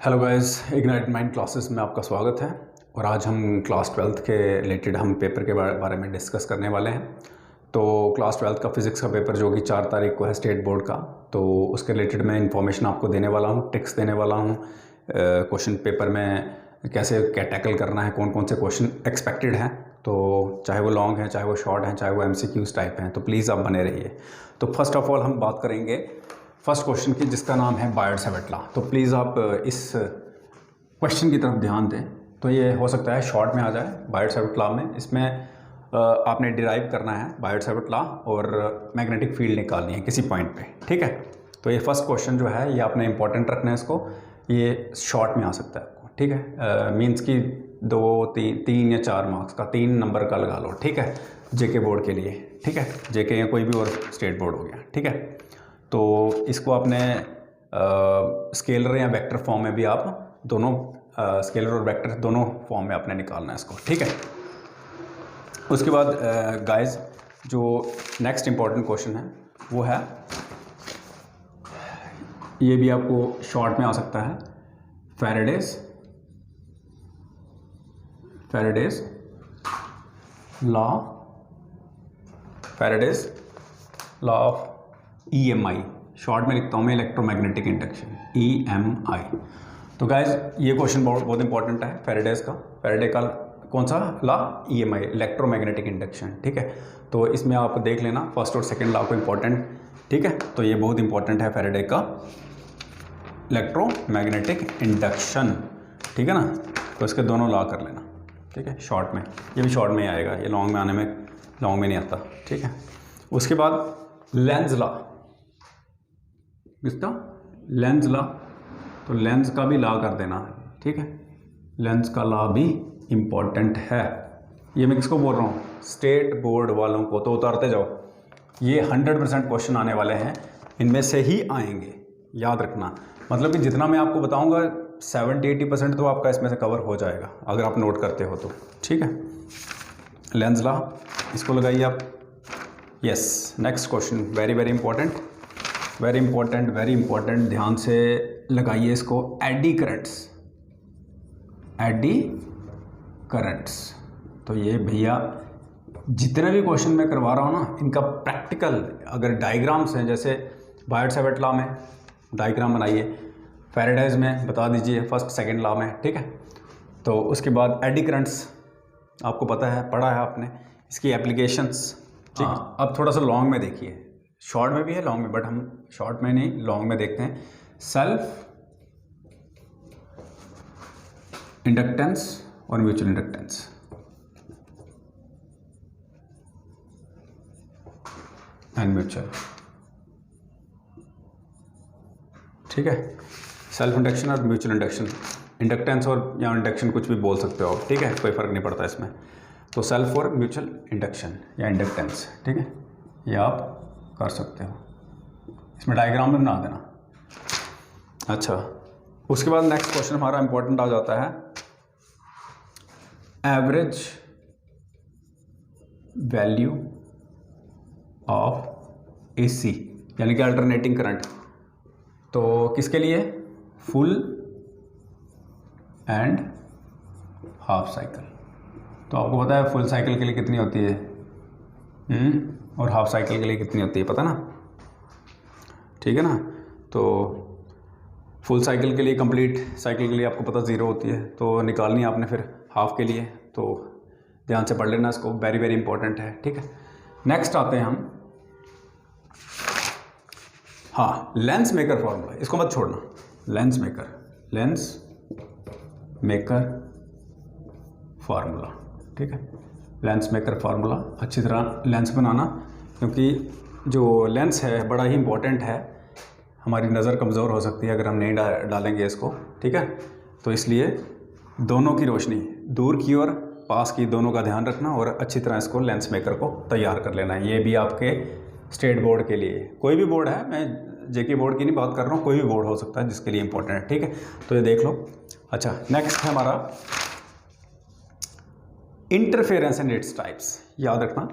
Hello guys, ignite mind classes में आपका स्वागत है। और आज हम क्लास 12th के रिलेटेड हम पेपर के बारे में डिस्कस करने वाले हैं। तो क्लास 12th का फिज़िक्स का पेपर जो कि 4 तारीख को है स्टेट बोर्ड का, तो उसके रिलेटेड मैं इन्फॉर्मेशन आपको देने वाला हूँ, टिप्स देने वाला हूँ। क्वेश्चन पेपर में कैसे क्या टैकल करना है, कौन कौन से क्वेश्चन एक्सपेक्टेड हैं, तो चाहे वो लॉन्ग हैं, चाहे वो शॉर्ट हैं, चाहे वो MCQs टाइप हैं, तो प्लीज़ आप बने रहिए। तो फर्स्ट ऑफ ऑल हम बात करेंगे फर्स्ट क्वेश्चन की, जिसका नाम है बायट-सैवर्ट लॉ। तो प्लीज़ आप इस क्वेश्चन की तरफ ध्यान दें। तो ये हो सकता है शॉर्ट में आ जाए बायट-सैवर्ट लॉ में। इसमें आपने डिराइव करना है बायट-सैवर्ट लॉ और मैग्नेटिक फील्ड निकालनी है किसी पॉइंट पे, ठीक है। तो ये फर्स्ट क्वेश्चन जो है ये आपने इंपॉर्टेंट रखना है इसको। ये शॉर्ट में आ सकता है आपको, ठीक है। मीन्स कि 2, 3 या 4 मार्क्स का, 3 नंबर का लगा लो, ठीक है, जेके बोर्ड के लिए, ठीक है। जेके या कोई भी और स्टेट बोर्ड हो गया, ठीक है। तो इसको आपने स्केलर या वेक्टर फॉर्म में भी आप दोनों स्केलर और वेक्टर दोनों फॉर्म में आपने निकालना है इसको, ठीक है। उसके बाद गाइस जो नेक्स्ट इम्पॉर्टेंट क्वेश्चन है वो है, ये भी आपको शॉर्ट में आ सकता है, Faraday's law of EMI। Short में लिखता हूँ मैं इलेक्ट्रोमैग्नेटिक इंडक्शन, EMI। तो गाइज ये क्वेश्चन बहुत इंपॉर्टेंट है फैराडेज का। फैराडे का कौन सा लॉ? EMI, इलेक्ट्रोमैग्नेटिक इंडक्शन, ठीक है। तो इसमें आप देख लेना फर्स्ट और सेकंड लॉ को इंपॉर्टेंट, ठीक है। तो ये बहुत इंपॉर्टेंट है फैराडे का इलेक्ट्रोमैग्नेटिक इंडक्शन, ठीक है ना। तो इसके दोनों लॉ कर लेना, ठीक है, शॉर्ट में। ये भी शॉर्ट में ही आएगा, ये लॉन्ग में आने में लॉन्ग में नहीं आता, ठीक है। उसके बाद लेंज लॉ, किसका? Lenz law. तो लेंज का भी लॉ कर देना, ठीक है। लेंज का लॉ भी इम्पॉर्टेंट है। ये मैं किसको बोल रहा हूँ? स्टेट बोर्ड वालों को। तो उतारते जाओ, ये 100% क्वेश्चन आने वाले हैं, इनमें से ही आएंगे, याद रखना। मतलब कि जितना मैं आपको बताऊंगा 70-80% तो आपका इसमें से कवर हो जाएगा अगर आप नोट करते हो तो, ठीक है। लेंज लॉ, इसको लगाइए आप। Yes, next question very very important, very important, ध्यान से लगाइए इसको। Eddy currents. तो ये भैया जितने भी क्वेश्चन मैं करवा रहा हूँ ना, इनका प्रैक्टिकल अगर डायग्राम्स हैं, जैसे बायट-सैवर्ट लॉ में डायग्राम बनाइए, फैराडेज में बता दीजिए फर्स्ट सेकंड लॉ में, ठीक है। तो उसके बाद एडी करंट्स आपको पता है, पढ़ा है आपने, इसकी एप्लीकेशंस, ठीक। अब थोड़ा सा लॉन्ग में देखिए, शॉर्ट में भी है लॉन्ग में, बट हम शॉर्ट में नहीं लॉन्ग में देखते हैं। सेल्फ इंडक्टेंस और म्यूचुअल इंडक्टेंस, एंड म्यूचुअल, ठीक है। सेल्फ इंडक्शन और म्यूचुअल इंडक्शन, इंडक्टेंस और या इंडक्शन कुछ भी बोल सकते हो आप, ठीक है, कोई फ़र्क नहीं पड़ता इसमें। तो सेल्फ और म्यूचुअल इंडक्शन या इंडक्टेंस, ठीक है, ये आप कर सकते हो। इसमें डायग्राम में बना देना। अच्छा, उसके बाद नेक्स्ट क्वेश्चन हमारा इंपॉर्टेंट आ जाता है, एवरेज वैल्यू ऑफ AC, यानी कि अल्टरनेटिंग करंट। तो किसके लिए? Full and half cycle. तो आपको पता है फुल साइकिल के लिए कितनी होती है और हाफ साइकिल के लिए कितनी होती है, पता ना, ठीक है ना। तो फुल साइकिल के लिए, कंप्लीट साइकिल के लिए आपको पता 0 होती है, तो निकालनी है आपने फिर हाफ के लिए। तो ध्यान से पढ़ लेना इसको, वेरी वेरी इंपॉर्टेंट है, ठीक है। नेक्स्ट आते हैं हम, हाँ, लेंस मेकर फॉर्मूला, इसको मत छोड़ना। लेंस मेकर फार्मूला, ठीक है। लेंस मेकर फार्मूला, अच्छी तरह लेंस बनाना, क्योंकि जो लेंस है बड़ा ही इंपॉर्टेंट है। हमारी नज़र कमज़ोर हो सकती है अगर हम नहीं डालेंगे इसको, ठीक है। तो इसलिए दोनों की रोशनी, दूर की और पास की, दोनों का ध्यान रखना और अच्छी तरह इसको लेंस मेकर को तैयार कर लेना है। ये भी आपके स्टेट बोर्ड के लिए, कोई भी बोर्ड है, मैं जेके बोर्ड की नहीं बात कर रहा हूँ, कोई भी बोर्ड हो सकता है जिसके लिए इंपॉर्टेंट है, ठीक है। तो ये देख लो। अच्छा, नेक्स्ट है हमारा इंटरफेरेंस एंड इट्स टाइप्स। याद रखना,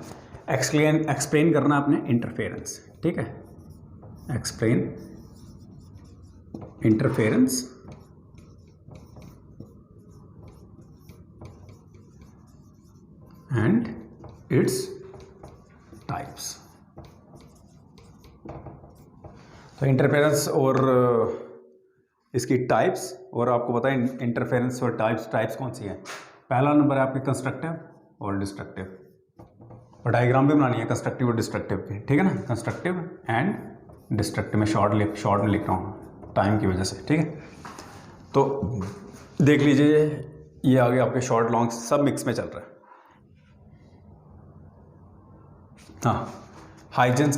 एक्सप्लेन करना आपने इंटरफेरेंस, ठीक है। Explain interference its types. तो इंटरफेरेंस और इसकी टाइप्स, और आपको पता है इंटरफेरेंस और टाइप्स कौन सी है। पहला नंबर है आपके कंस्ट्रक्टिव और डिस्ट्रक्टिव, और डायग्राम भी बनानी है कंस्ट्रक्टिव और डिस्ट्रक्टिव की, ठीक है ना। कंस्ट्रक्टिव एंड डिस्ट्रक्टिव में शॉर्ट में लिख रहा हूँ टाइम की वजह से, ठीक है। तो देख लीजिए ये आगे आपके शॉर्ट लॉन्ग सब मिक्स में चल रहा है। हाँ, हाइजेंस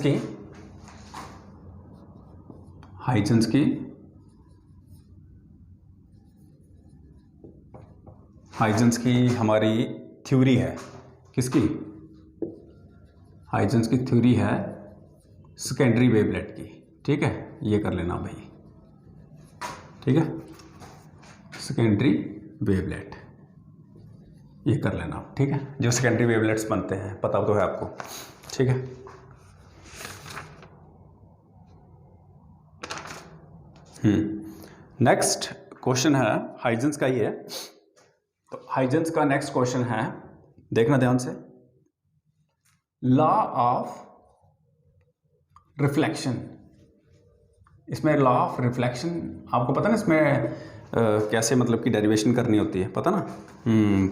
की हमारी थ्योरी है, किसकी? हाइजेंस की थ्योरी है सेकेंडरी वेवलेट की, ठीक है। ये कर लेना भाई, ठीक है, सेकेंडरी वेवलेट ये कर लेना, ठीक है। जो सेकेंडरी वेवलेट्स बनते हैं पता तो है आपको, ठीक है। नेक्स्ट क्वेश्चन है हाइजेंस का ही है। तो हाइजेंस का नेक्स्ट क्वेश्चन है, देखना ध्यान से, लॉ ऑफ रिफ्लेक्शन। इसमें लॉ ऑफ रिफ्लेक्शन आपको पता ना, इसमें कैसे मतलब की डेरिवेशन करनी होती है, पता ना।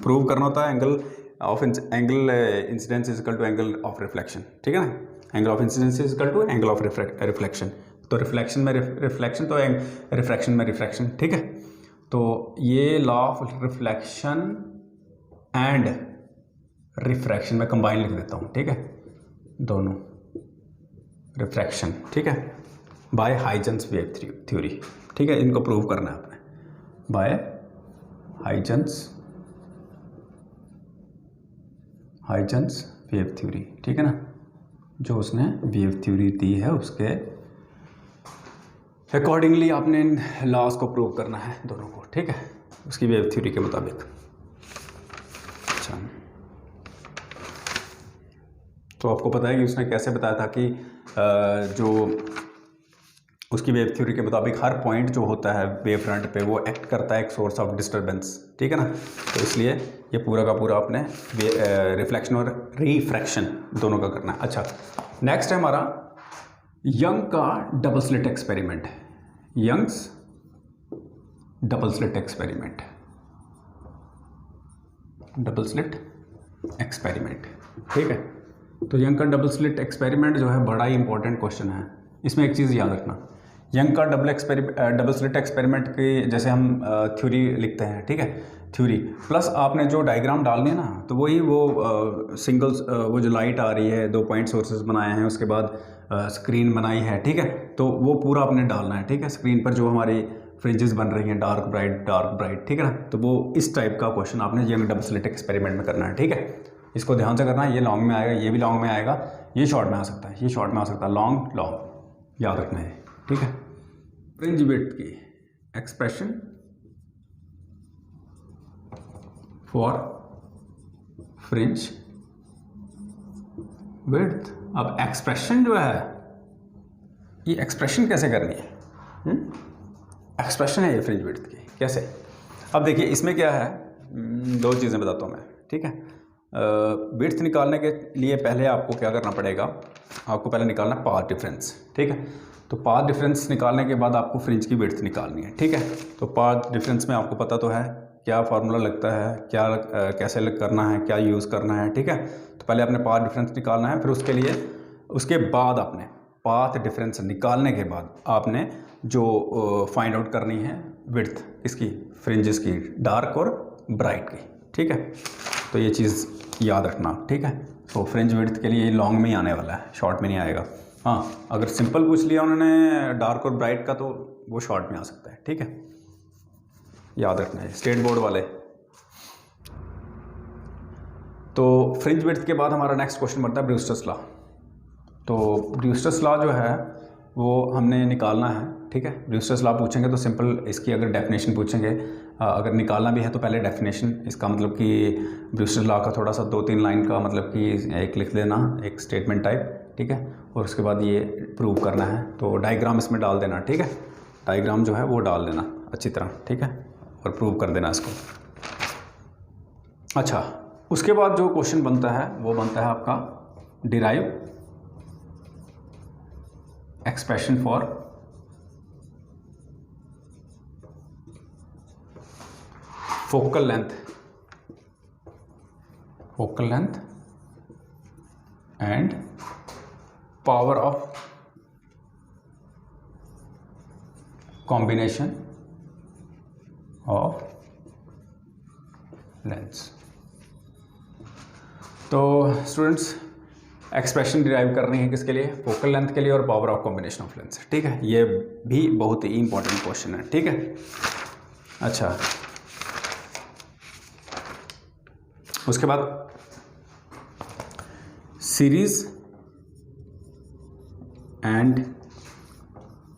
प्रूव करना होता है angle incidence is equal to angle of reflection, ठीक है ना। Angle of incidence is equal to angle of reflection. तो रिफ्लेक्शन में रिफ्लेक्शन, तो रिफ्रैक्शन में रिफ्रैक्शन, ठीक है। तो ये law of reflection and refraction में कंबाइन लिख देता हूँ, ठीक है, दोनों रिफ्रैक्शन, ठीक है, बाय हाइजेंस वेव थ्योरी, ठीक है। इनको प्रूव करना है आपने बाय हाइजेंस वेव थ्योरी, ठीक है ना। जो उसने वेव थ्योरी दी है उसके अकॉर्डिंगली आपने इन लॉज को प्रूव करना है दोनों को, ठीक है, उसकी वेव थ्योरी के मुताबिक। अच्छा, तो आपको पता है कि उसने कैसे बताया था कि जो उसकी वेव थ्योरी के मुताबिक हर पॉइंट जो होता है वेव फ्रंट पे वो एक्ट करता है एक सोर्स ऑफ डिस्टर्बेंस, ठीक है ना। तो इसलिए ये पूरा का पूरा आपने रिफ्लेक्शन और रिफ्रैक्शन दोनों का करना है। अच्छा, नेक्स्ट है हमारा यंग का double slit experiment. Young's double slit experiment, ठीक है। तो यंग का डबल स्लिट एक्सपेरिमेंट जो है बड़ा ही इंपॉर्टेंट क्वेश्चन है। इसमें एक चीज़ याद रखना, यंग का डबल स्लिट एक्सपेरिमेंट की जैसे हम थ्योरी लिखते हैं, ठीक है, थ्योरी प्लस आपने जो डायग्राम डालनी है ना, तो वही वो सिंगल्स वो जो लाइट आ रही है, 2 पॉइंट सोर्सेज बनाए हैं, उसके बाद स्क्रीन बनाई है, ठीक है। तो वो पूरा आपने डालना है, ठीक है। स्क्रीन पर जो हमारी फ्रिंजेस बन रही हैं डार्क ब्राइट, ठीक है ना। तो वो इस टाइप का क्वेश्चन आपने यंग डबल स्लिट एक्सपेरिमेंट में करना है, ठीक है। इसको ध्यान से करना है, ये लॉन्ग में आएगा, ये भी लॉन्ग में आएगा, ये शॉर्ट में आ सकता है, ये शॉर्ट में आ सकता है, लॉन्ग याद रखना है, ठीक है। फ्रिंज विड्थ की एक्सप्रेशन फॉर फ्रिंज विड्थ। अब एक्सप्रेशन जो है, ये एक्सप्रेशन कैसे करनी है, एक्सप्रेशन है ये फ्रिंज विड्थ की, कैसे? अब देखिए इसमें क्या है, 2 चीज़ें बताता हूँ मैं, ठीक है। विड्थ निकालने के लिए पहले आपको क्या करना पड़ेगा, आपको पहले निकालना पाथ डिफरेंस, ठीक है। तो पाथ डिफरेंस निकालने के बाद आपको फ्रिंज की विड्थ निकालनी है, ठीक है। तो पाथ डिफरेंस में आपको पता तो है क्या फार्मूला लगता है, क्या कैसे करना है, क्या यूज़ करना है, ठीक है। तो पहले आपने पाथ डिफरेंस निकालना है, फिर उसके बाद आपने पाथ डिफरेंस निकालने के बाद आपने जो फाइंड आउट करनी है विड्थ इसकी, फ्रिंजेस की, डार्क और ब्राइट की, ठीक है। तो ये चीज़ याद रखना, ठीक है। तो फ्रिंज विड्थ के लिए लॉन्ग में ही आने वाला है, शॉर्ट में नहीं आएगा। हाँ, अगर सिंपल पूछ लिया उन्होंने डार्क और ब्राइट का तो वो शॉर्ट में आ सकता है, ठीक है, याद रखना है स्टेट बोर्ड वाले। तो फ्रिंज विड्थ के बाद हमारा नेक्स्ट क्वेश्चन बनता है ब्रूस्टर्स लॉ। तो ब्रूस्टर्स लॉ जो है वो हमने निकालना है, ठीक है। ब्रूस्टर्स लॉ पूछेंगे तो सिंपल इसकी अगर डेफिनेशन पूछेंगे, अगर निकालना भी है तो पहले डेफिनेशन, इसका मतलब कि ब्रूस्टर्स लॉ का थोड़ा सा 2-3 लाइन का मतलब कि एक लिख देना, एक स्टेटमेंट टाइप, ठीक है। और उसके बाद ये प्रूव करना है, तो डायग्राम इसमें डाल देना, ठीक है। डायग्राम जो है वो डाल देना अच्छी तरह, ठीक है, और प्रूव कर देना इसको। अच्छा, उसके बाद जो क्वेश्चन बनता है वो बनता है आपका derive expression for focal length and power of combination of lens. तो स्टूडेंट्स एक्सप्रेशन डिराइव करनी है किसके लिए? फोकल लेंथ के लिए और power of combination of lens. ठीक है, ये भी बहुत ही इंपॉर्टेंट क्वेश्चन है। ठीक है, अच्छा उसके बाद सीरीज एंड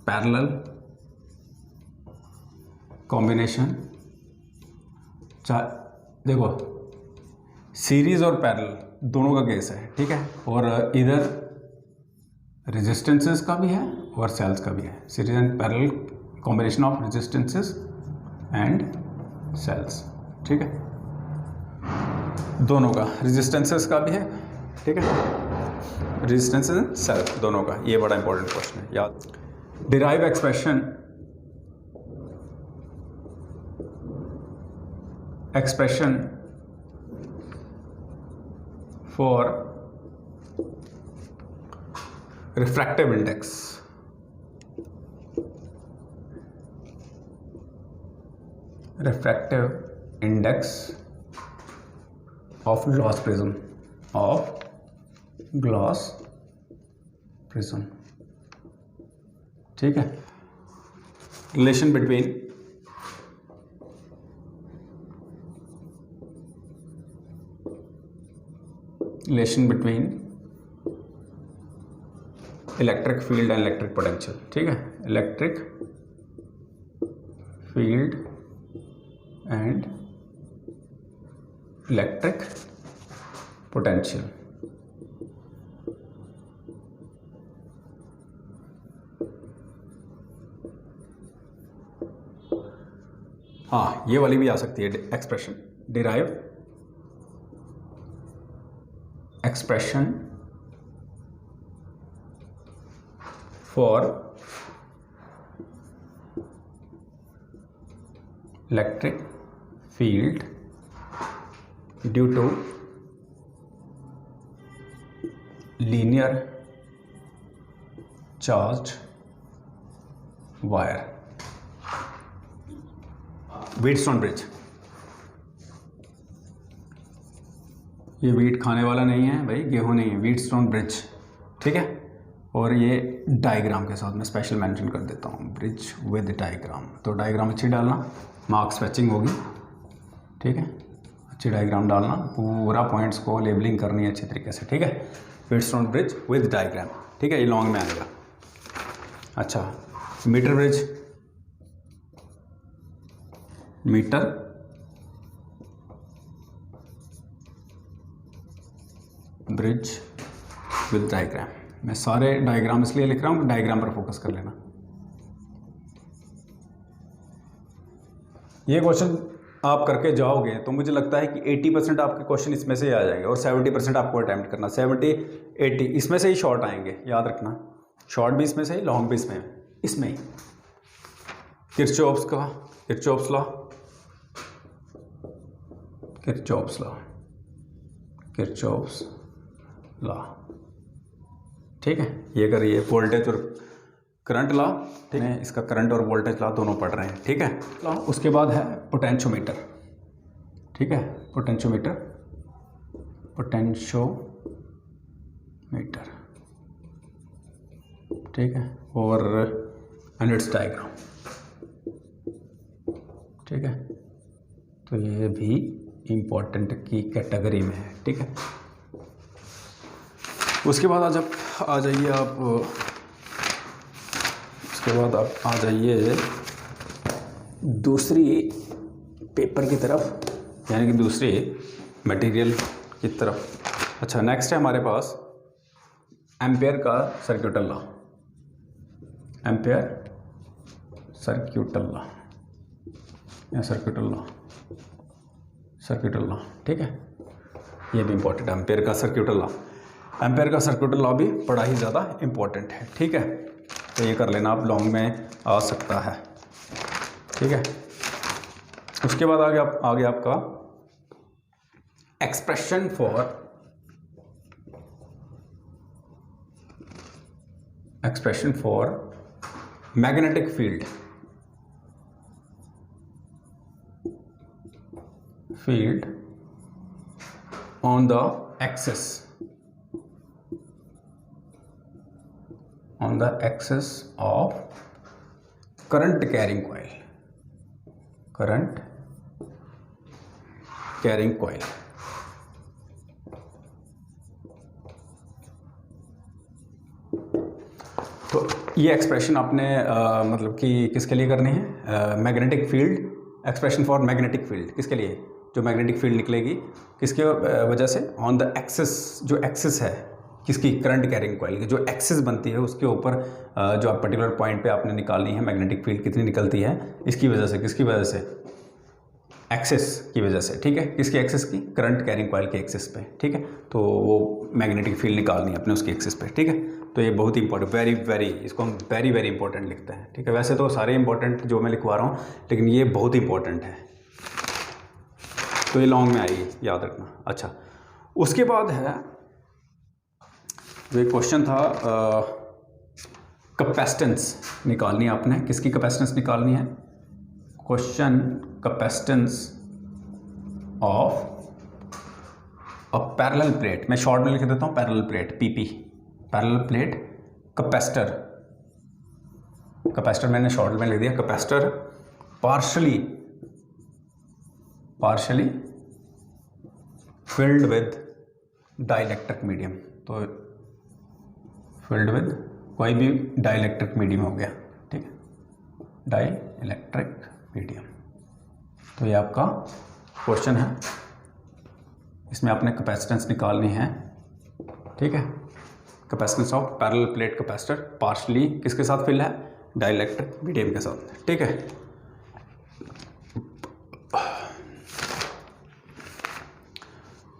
पैरेलल कॉम्बिनेशन। देखो सीरीज और पैरेलल दोनों का केस है। ठीक है, और इधर रेजिस्टेंसेस का भी है और सेल्स का भी है। Series and parallel combination of resistances and cells. ठीक है, दोनों का, रेजिस्टेंसेस का भी है। ठीक है, रेजिस्टेंसेस एंड सेल्स दोनों का। ये बड़ा इंपॉर्टेंट क्वेश्चन है, याद। Derive expression for refractive index of glass prism. ठीक है, relation between electric field and electric potential. ठीक है, electric field and electric potential. हाँ, ये वाली भी आ सकती है expression. Derive expression for electric field due to linear charge wire. Wheatstone bridge, ये व्हीट खाने वाला नहीं है भाई, गेहूं नहीं है, व्हीटस्टोन ब्रिज। ठीक है, और ये डायग्राम के साथ मैं स्पेशल मेंशन कर देता हूँ, ब्रिज विद डायग्राम। तो डायग्राम अच्छी डालना, मार्क्स फैचिंग होगी। ठीक है, अच्छी डायग्राम डालना, पूरा पॉइंट्स को लेबलिंग करनी है अच्छे तरीके से। ठीक है, व्हीटस्टोन ब्रिज विद डायग्राम। ठीक है, ये लॉन्ग में आएगा। अच्छा, metre bridge, metre bridge with diagram. मैं सारे डायग्राम इसलिए लिख रहा हूँ, डायग्राम पर फोकस कर लेना। ये क्वेश्चन आप करके जाओगे तो मुझे लगता है कि 80% आपके क्वेश्चन इसमें से ही आ जाएंगे और 70% आपको अटैम्प्ट करना। 70-80 इसमें से ही शॉर्ट आएंगे, याद रखना। शॉर्ट भी इसमें से ही, लॉन्ग भी इसमें ही। Kirchhoff's law. ठीक है, ये अगर ये वोल्टेज और करंट लॉ, ठीक है, इसका करंट और वोल्टेज लॉ दोनों पढ़ रहे हैं। ठीक है, उसके बाद है पोटेंशियोमीटर। ठीक है, पोटेंशियोमीटर ठीक है, और इट्स डायग्राम। ठीक है, तो ये भी इम्पोर्टेंट की कैटेगरी में है। ठीक है, उसके बाद आ जाइए आप आ जाइए दूसरी पेपर की तरफ, यानी कि दूसरी मटेरियल की तरफ। अच्छा, नेक्स्ट है हमारे पास एम्पेयर का सर्क्यूटल लॉ। सर्क्यूटल लॉ। ठीक है, ये भी इंपॉर्टेंट है, एम्पेयर का सर्क्यूटल लॉ। एम्पेयर का सर्क्यूटल लॉ भी बड़ा ही ज़्यादा इंपॉर्टेंट है, ठीक है। तो ये कर लेना आप, लॉन्ग में आ सकता है, ठीक है। उसके बाद आगे आपका expression for magnetic field on the axis of current carrying coil, तो ये एक्सप्रेशन आपने मतलब कि किसके लिए करनी है, magnetic field, expression for magnetic field किसके लिए, जो मैग्नेटिक फील्ड निकलेगी किसके वजह से, ऑन द एक्सिस, जो एक्सिस है किसकी, करंट कैरिंग कॉइल की जो एक्सिस बनती है उसके ऊपर जो आप पर्टिकुलर पॉइंट पे आपने निकालनी है मैग्नेटिक फील्ड कितनी निकलती है, इसकी वजह से, किसकी वजह से, एक्सिस की वजह से, ठीक है। किसकी एक्सिस की, करंट कैरिंग कॉइल के एक्सिस पे, ठीक है। तो वो मैग्नेटिक फील्ड निकालनी है अपने उसकी एक्सिस पे, ठीक है। तो ये बहुत ही इंपॉर्टेंट, वेरी इसको हम वेरी इंपॉर्टेंट लिखते हैं, ठीक है। वैसे तो सारे इंपॉर्टेंट जो मैं लिखवा रहा हूँ, लेकिन ये बहुत इंपॉर्टेंट है, तो ये लॉन्ग में आएगी, याद रखना। अच्छा, उसके बाद है जो एक क्वेश्चन था, कैपेसिटेंस निकालनी है आपने, किसकी कैपेसिटेंस निकालनी है, question capacitance of a parallel plate, मैं शॉर्ट में लिख देता हूँ parallel plate, PP, parallel plate capacitor मैंने शॉर्ट में लिख दिया, capacitor partially filled with dielectric medium, तो फिल्ड विद कोई भी डाइलेक्ट्रिक मीडियम हो गया, ठीक है, डाइलेक्ट्रिक मीडियम। तो ये आपका क्वेश्चन है, इसमें आपने कैपेसिटेंस निकालनी है, ठीक है। Capacitance of parallel plate capacitor partially किसके साथ फिल है, डाइलेक्ट्रिक मीडियम के साथ, ठीक है।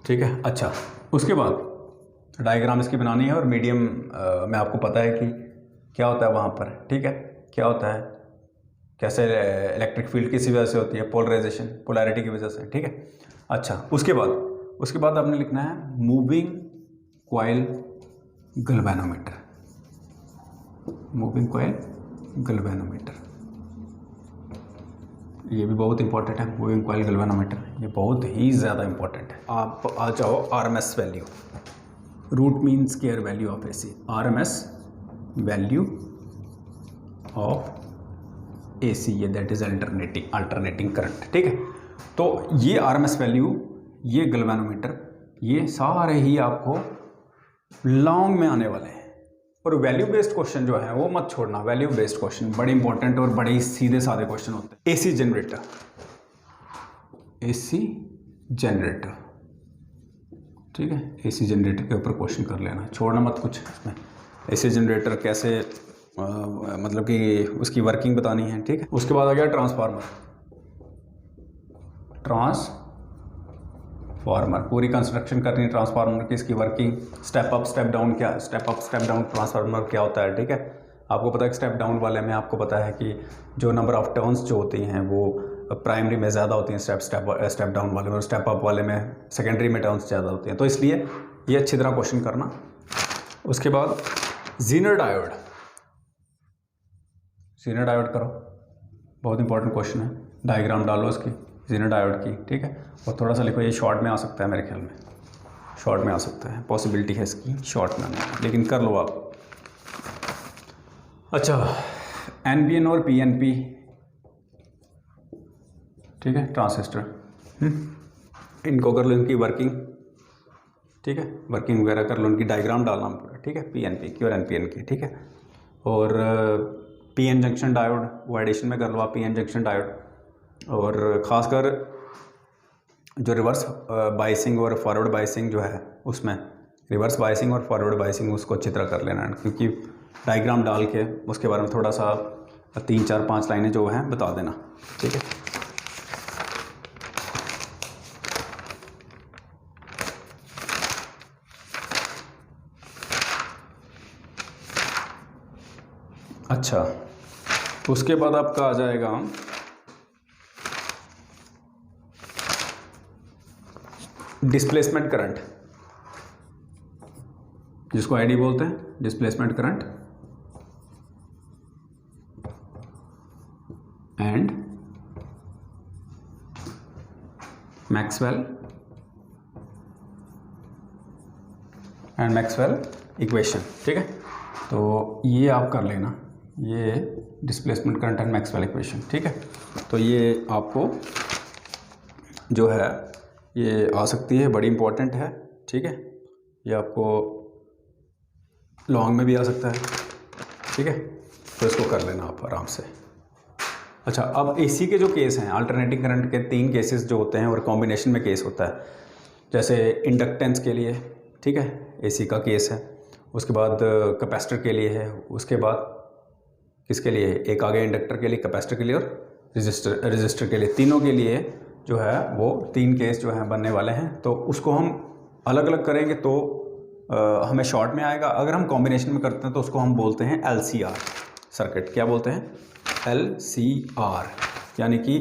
ठीक है, अच्छा, उसके बाद डायग्राम इसकी बनानी है और मीडियम में आपको पता है कि क्या होता है वहाँ पर, ठीक है, क्या होता है, कैसे इलेक्ट्रिक फील्ड किसी वजह से होती है, पोलराइजेशन, पोलैरिटी की वजह से, ठीक है। अच्छा, उसके बाद आपने लिखना है मूविंग कॉइल गैल्वेनोमीटर, ये भी बहुत इंपॉर्टेंट है, मूविंग कॉइल गैल्वेनोमीटर, ये बहुत ही ज़्यादा इंपॉर्टेंट है। आप आ जाओ RMS value, root mean square value of AC, RMS value of AC, ये दैट इज अल्टरनेटिंग करंट, ठीक है। तो ये आरएमएस वैल्यू, ये गैल्वेनोमीटर, ये सारे ही आपको लॉन्ग में आने वाले हैं। और वैल्यू बेस्ड क्वेश्चन जो है वो मत छोड़ना, वैल्यू बेस्ड क्वेश्चन बड़े इंपॉर्टेंट और बड़े ही सीधे साधे क्वेश्चन होते हैं। एसी जनरेटर, ठीक है, एसी जनरेटर के ऊपर क्वेश्चन कर लेना, छोड़ना मत कुछ इसमें। एसी जनरेटर कैसे मतलब कि उसकी वर्किंग बतानी है, ठीक है। उसके बाद आ गया ट्रांसफार्मर, पूरी कंस्ट्रक्शन करनी है ट्रांसफार्मर की, इसकी working, step up step down transformer क्या होता है, ठीक है। आपको पता है कि स्टेप डाउन वाले में आपको पता है कि जो नंबर ऑफ टर्न्स जो होती हैं वो प्राइमरी में ज़्यादा होती हैं स्टेप डाउन वाले में, और स्टेप अप वाले में सेकेंडरी में टर्न्स ज़्यादा होती हैं, तो इसलिए ये अच्छी तरह क्वेश्चन करना। उसके बाद जीनर डायोड करो, बहुत इंपॉर्टेंट क्वेश्चन है, डायग्राम डालो इसकी जीनर डायोड की, ठीक है। और थोड़ा सा लिखो, ये शॉर्ट में आ सकता है, मेरे ख्याल में शॉर्ट में आ सकता है, पॉसिबिलिटी है इसकी शॉर्ट में आने की, लेकिन कर लो आप। अच्छा, एनपीएन और पीएनपी, ठीक है, ट्रांजिस्टर, इनको कर लो, इनकी वर्किंग, ठीक है, वर्किंग वगैरह कर लो, इनकी डायग्राम डालना पूरा, ठीक है, पीएनपी की और एनपीएन की, ठीक है। और पीएन जंक्शन डायोड, वो एडिशन में कर लो आप, पीएन जंक्शन डायोड। और ख़ासकर जो रिवर्स बाइसिंग और फॉरवर्ड बाइसिंग जो है, उसमें रिवर्स बाइसिंग और फॉरवर्ड बाइसिंग उसको अच्छी तरह कर लेना, क्योंकि डायग्राम डाल के उसके बारे में थोड़ा सा 3 4 5 लाइनें जो हैं बता देना, ठीक है। अच्छा, उसके बाद आपका आ जाएगा डिस्प्लेसमेंट करंट, जिसको आईडी बोलते हैं, displacement current and Maxwell equation. ठीक है, तो ये आप कर लेना, ये displacement current and Maxwell equation. ठीक है, तो ये आपको जो है ये आ सकती है, बड़ी इंपॉर्टेंट है। ठीक है, ये आपको लॉन्ग में भी आ सकता है। ठीक है, तो इसको कर लेना आप आराम से। अच्छा, अब एसी के जो केस हैं, अल्टरनेटिंग करंट के 3 केसेस जो होते हैं और कॉम्बिनेशन में केस होता है, जैसे इंडक्टेंस के लिए, ठीक है, एसी का केस है, उसके बाद कैपेसिटर के लिए है, उसके बाद किसके लिए, एक आगे इंडक्टर के लिए, कैपेसिटर के लिए और रजिस्टर के लिए, तीनों के लिए जो है वो 3 केस जो हैं बनने वाले हैं। तो उसको हम अलग अलग करेंगे तो हमें शॉर्ट में आएगा। अगर हम कॉम्बिनेशन में करते हैं तो उसको हम बोलते हैं LCR सर्किट। क्या बोलते हैं? LCR। यानी कि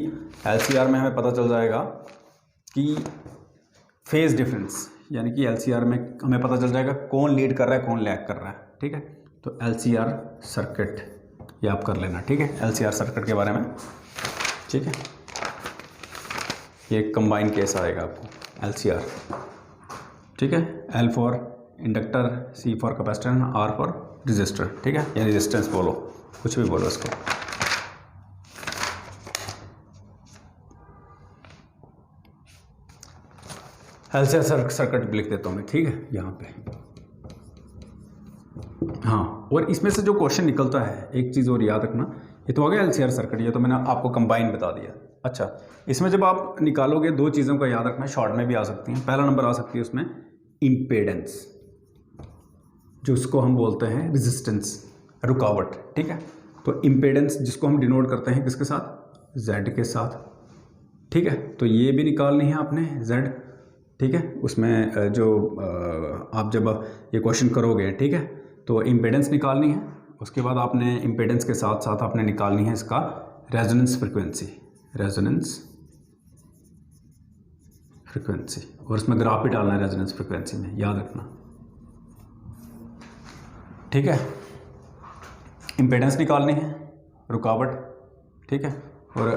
LCR में हमें पता चल जाएगा कि फेज़ डिफरेंस, यानी कि LCR में हमें पता चल जाएगा कौन लीड कर रहा है, कौन लैग कर रहा है। ठीक है, तो LCR सर्किट ये आप कर लेना। ठीक है, LCR सर्किट के बारे में। ठीक है, ये कंबाइन केस आएगा आपको LCR। ठीक है, L for inductor, C for capacitor, R for register. ठीक है, या रेजिस्टेंस बोलो, कुछ भी बोलो इसको। LCR सर्किट लिख देता हूँ मैं। ठीक है, यहाँ पे हाँ, और इसमें से जो क्वेश्चन निकलता है, एक चीज़ और याद रखना, ये तो हो गया LCR सर्किट, ये तो मैंने आपको कंबाइन बता दिया। अच्छा, इसमें जब आप निकालोगे 2 चीज़ों का याद रखना, शॉर्ट में भी आ सकती हैं। पहला नंबर आ सकती है उसमें इम्पेडेंस, जो उसको हम बोलते हैं रेजिस्टेंस, रुकावट। ठीक है, तो इम्पेडेंस जिसको हम डिनोट करते हैं किसके साथ? Z के साथ। ठीक है, तो ये भी निकालनी है आपने Z। ठीक है, उसमें जो आप जब ये क्वेश्चन करोगे, ठीक है, तो इम्पेडेंस निकालनी है। उसके बाद आपने इम्पेडेंस के साथ साथ आपने निकालनी है इसका रेजोनेंस फ्रिक्वेंसी, और इसमें ग्राफ भी डालना है रेजोनेंस फ्रिक्वेंसी में, याद रखना। ठीक है, इम्पेडेंस निकालनी है, रुकावट, ठीक है, और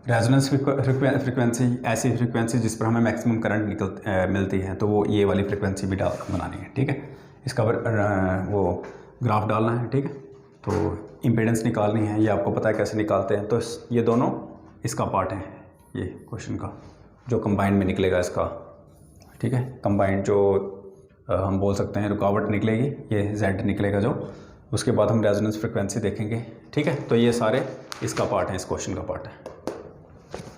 रेजोनेंस फ्रिक्वेंसी, ऐसी फ्रिक्वेंसी जिस पर हमें मैक्सिमम करंट मिलती है, तो वो ये वाली फ्रिक्वेंसी भी बनानी है। ठीक है, इसका वो ग्राफ डालना है। ठीक है, तो इम्पेडेंस निकालनी है, ये आपको पता है कैसे निकालते हैं। तो ये दोनों इसका पार्ट है, ये क्वेश्चन का जो कंबाइंड में निकलेगा इसका। ठीक है, कंबाइंड जो हम बोल सकते हैं रुकावट निकलेगी, ये Z निकलेगा जो। उसके बाद हम रेजोनेंस फ्रिक्वेंसी देखेंगे। ठीक है, तो ये सारे इसका पार्ट है, इस क्वेश्चन का पार्ट है,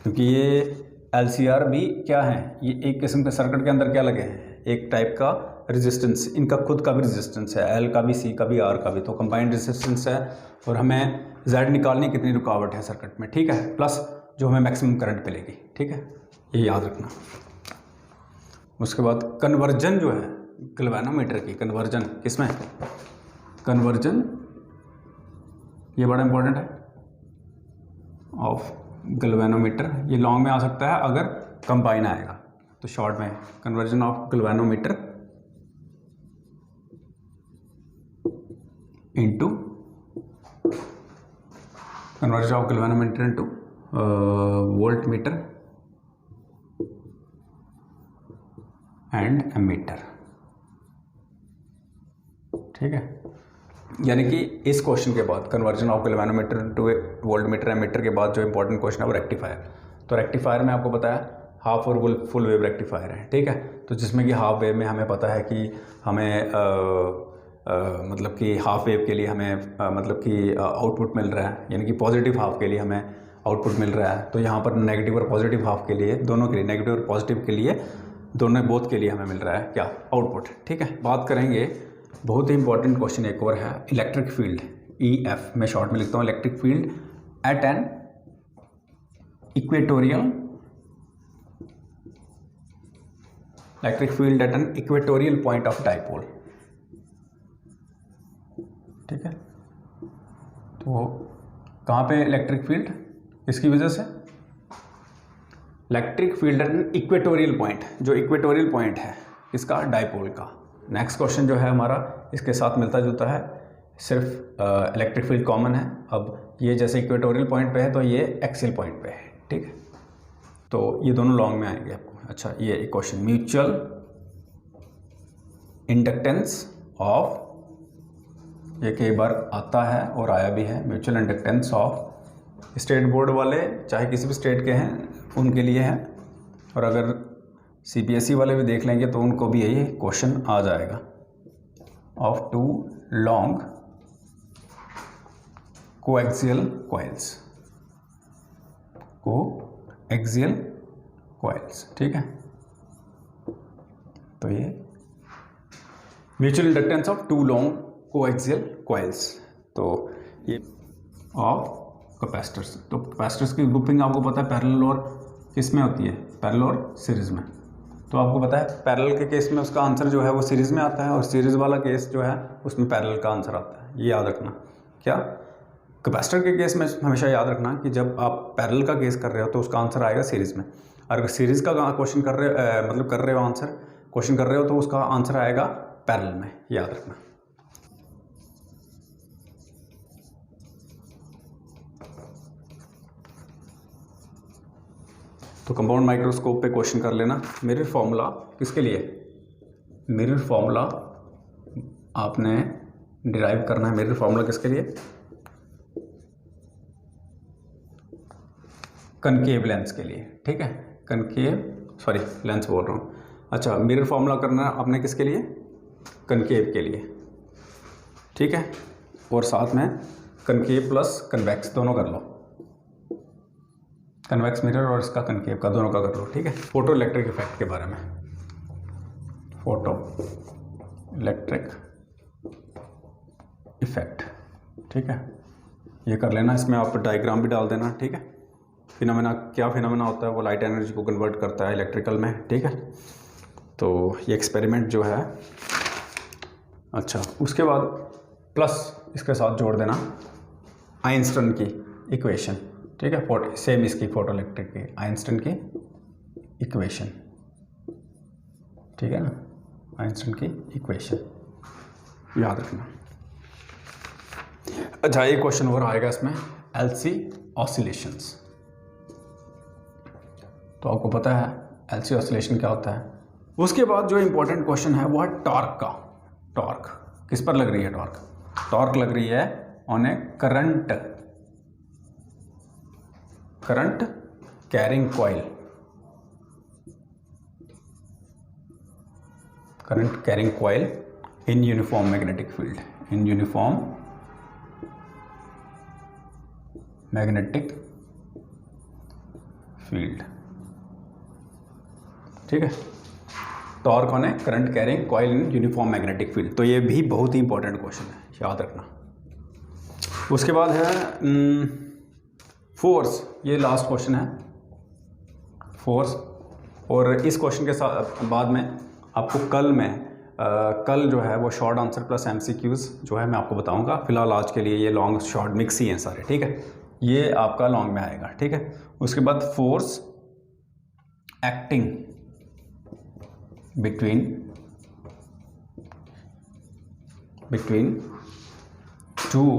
क्योंकि ये LCR भी क्या है, ये एक किस्म के सर्किट के अंदर क्या लगे हैं, एक टाइप का रेजिस्टेंस, इनका खुद का भी रेजिस्टेंस है, L का भी, C का भी, R का भी, तो कंबाइंड रेजिस्टेंस है। और हमें Z निकालनी कितनी रुकावट है सर्किट में, ठीक है, प्लस जो हमें मैक्सिमम करंट मिलेगी। ठीक है, ये याद रखना। उसके बाद कन्वर्जन जो है गैल्वेनोमीटर की, कन्वर्जन किसमें, कन्वर्जन ये बड़ा इंपॉर्टेंट है ऑफ गैल्वेनोमीटर। ये लॉन्ग में आ सकता है अगर कंबाइन आएगा, तो शॉर्ट में conversion of galvanometer into conversion of galvanometer into voltmeter and ammeter. ठीक है, यानी कि इस क्वेश्चन के बाद conversion of galvanometer to voltmeter ammeter के बाद जो इंपॉर्टेंट क्वेश्चन है वो रेक्टिफायर। तो रेक्टिफायर में आपको पता है हाफ और फुल वेव रेक्टिफायर है। ठीक है, तो जिसमें कि हाफ वेव में हमें पता है कि हमें मतलब कि हाफ वेव के लिए हमें मतलब कि आउटपुट मिल रहा है, यानी कि पॉजिटिव हाफ के लिए हमें आउटपुट मिल रहा है। तो यहाँ पर नेगेटिव और पॉजिटिव हाफ के लिए, दोनों के लिए, नेगेटिव और पॉजिटिव के लिए, दोनों बोथ के लिए हमें मिल रहा है क्या, आउटपुट। ठीक है, बात करेंगे, बहुत ही इंपॉर्टेंट क्वेश्चन एक और है, इलेक्ट्रिक फील्ड, EF मैं शॉर्ट में लिखता हूँ, electric field at an equatorial, electric field at an equatorial point of dipole. ठीक है, तो कहाँ पे इलेक्ट्रिक फील्ड, इसकी वजह से इलेक्ट्रिक फील्ड इक्वेटोरियल पॉइंट, जो इक्वेटोरियल पॉइंट है इसका डाइपोल का। नेक्स्ट क्वेश्चन जो है हमारा इसके साथ मिलता जुलता है, सिर्फ इलेक्ट्रिक फील्ड कॉमन है। अब ये जैसे इक्वेटोरियल पॉइंट पे है तो ये एक्सियल पॉइंट पे है, ठीक है, तो ये दोनों लॉन्ग में आएंगे आपको। अच्छा, ये एक क्वेश्चन, म्यूचुअल इंडक्टेंस ऑफ, ये कई बार आता है और आया भी है, mutual inductance of state board वाले चाहे किसी भी स्टेट के हैं उनके लिए है, और अगर CBSE वाले भी देख लेंगे तो उनको भी यही क्वेश्चन आ जाएगा। Of two long coaxial coils, coaxial coils, ठीक है। तो ये mutual inductance of two long coaxial coils, तो ये ऑफ कैपेसिटर्स। तो कैपेसिटर्स की ग्रुपिंग आपको पता है पैरेलल और किस में होती है, पैरेलल और सीरीज में। तो आपको पता है पैरेलल के केस में उसका आंसर जो है वो सीरीज में आता है, और सीरीज वाला केस जो है उसमें पैरेलल का आंसर आता है, ये याद रखना। क्या कैपेसिटर के केस में हमेशा याद रखना कि जब आप पैरेलल का केस कर रहे हो तो उसका आंसर आएगा सीरीज में, और अगर सीरीज का क्वेश्चन कर रहे हो आंसर क्वेश्चन कर रहे हो तो उसका आंसर आएगा पैरेलल में, याद रखना। तो कंपाउंड माइक्रोस्कोप पे क्वेश्चन कर लेना। मिरर फॉर्मूला किसके लिए, मिरर फॉर्मूला आपने डिराइव करना है। मिरर फॉर्मूला किसके लिए, कनकेव लेंस के लिए, ठीक है, कनकेव, सॉरी लेंस बोल रहा हूँ। अच्छा, मिरर फॉर्मूला करना है आपने किसके लिए, कनकेव के लिए, ठीक है, और साथ में कनकेव प्लस कन्वेक्स दोनों कर लो, कन्वेक्स मिरर और इसका कनकेव का दोनों का कर लो, ठीक है। फोटो इलेक्ट्रिक इफेक्ट के बारे में, फोटो इलेक्ट्रिक इफेक्ट, ठीक है, ये कर लेना। इसमें आप डायग्राम भी डाल देना, ठीक है। फिनोमेना, क्या फिनोमेना होता है, वो लाइट एनर्जी को कन्वर्ट करता है इलेक्ट्रिकल में, ठीक है। तो ये एक्सपेरिमेंट जो है, अच्छा उसके बाद प्लस इसके साथ जोड़ देना आइंस्टाइन की इक्वेशन, ठीक है, सेम इसकी फोटो इलेक्ट्रिक की आइंस्टाइन की इक्वेशन, ठीक है ना, आइंस्टाइन की इक्वेशन याद रखना। अच्छा, एक क्वेश्चन और आएगा इसमें, LC ऑसिलेशंस। तो आपको पता है LC ऑसिलेशन क्या होता है। उसके बाद जो इंपॉर्टेंट क्वेश्चन है वो है टॉर्क का। टॉर्क किस पर लग रही है, टॉर्क लग रही है on A current carrying coil, current carrying coil in uniform magnetic field, in uniform magnetic field, ठीक है। Torque on A current carrying coil in uniform magnetic field, तो ये भी बहुत ही इंपॉर्टेंट क्वेश्चन है, याद रखना। उसके बाद है फोर्स, ये लास्ट क्वेश्चन है, फोर्स। और इस क्वेश्चन के साथ बाद में आपको कल जो है वो शॉर्ट आंसर प्लस MCQs जो है मैं आपको बताऊंगा। फिलहाल आज के लिए ये लॉन्ग शॉर्ट मिक्स ही हैं सारे, ठीक है, ये आपका लॉन्ग में आएगा, ठीक है। उसके बाद force acting between two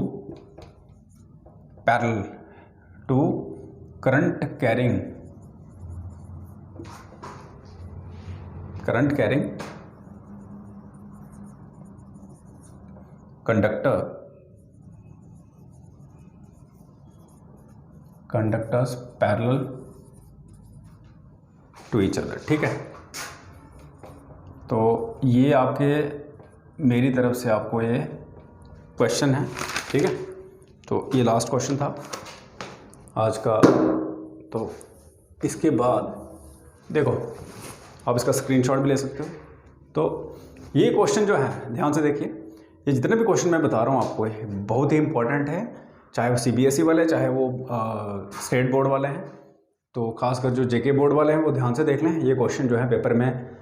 parallel to current carrying conductors parallel to each other, ठीक है। तो ये आपके मेरी तरफ से आपको ये क्वेश्चन है, ठीक है। तो ये लास्ट क्वेश्चन था आज का। तो इसके बाद देखो, आप इसका स्क्रीनशॉट भी ले सकते हो। तो ये क्वेश्चन जो है ध्यान से देखिए, ये जितने भी क्वेश्चन मैं बता रहा हूँ आपको ये बहुत ही इंपॉर्टेंट है, चाहे वो CBSE वाले चाहे वो स्टेट बोर्ड वाले हैं। तो खासकर जो JK बोर्ड वाले हैं वो ध्यान से देख लें, ये क्वेश्चन जो है पेपर में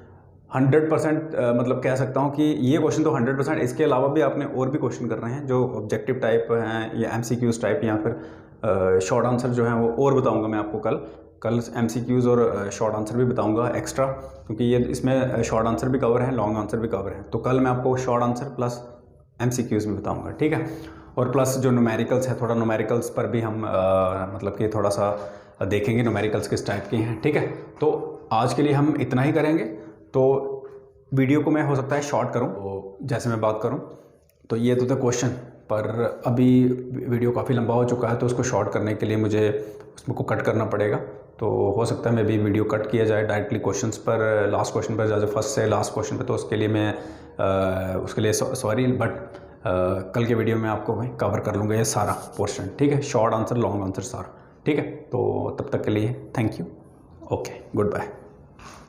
100% मतलब कह सकता हूँ कि ये क्वेश्चन तो 100%, इसके अलावा भी आपने और भी क्वेश्चन करने हैं जो ऑब्जेक्टिव टाइप हैं या MCQs टाइप या फिर शॉर्ट आंसर जो हैं वो और बताऊँगा मैं आपको कल MCQs और शॉर्ट आंसर भी बताऊँगा एक्स्ट्रा, क्योंकि ये इसमें शॉर्ट आंसर भी कवर है, लॉन्ग आंसर भी कवर है। तो कल मैं आपको शॉर्ट आंसर प्लस MCQs भी बताऊँगा, ठीक है। और प्लस जो न्यूमेरिकल्स है, थोड़ा न्यूमेरिकल्स पर भी हम मतलब कि थोड़ा सा देखेंगे न्यूमेरिकल्स किस टाइप के हैं, ठीक है। तो आज के लिए हम इतना ही करेंगे। तो वीडियो को मैं हो सकता है शॉर्ट करूं, तो जैसे मैं बात करूं तो ये तो था क्वेश्चन, पर अभी वीडियो काफ़ी लंबा हो चुका है तो उसको शॉर्ट करने के लिए मुझे उसमें को कट करना पड़ेगा। तो हो सकता है मैं भी वीडियो कट किया जाए डायरेक्टली क्वेश्चंस पर, लास्ट क्वेश्चन पर, जैसे फर्स्ट से लास्ट क्वेश्चन पर। तो उसके लिए मैं उसके लिए सॉरी, बट कल के वीडियो में आपको मैं कवर कर लूँगा ये सारा पोर्शन, ठीक है। शॉर्ट आंसर, लॉन्ग आंसर सारा, ठीक है। तो तब तक के लिए thank you, okay, good bye.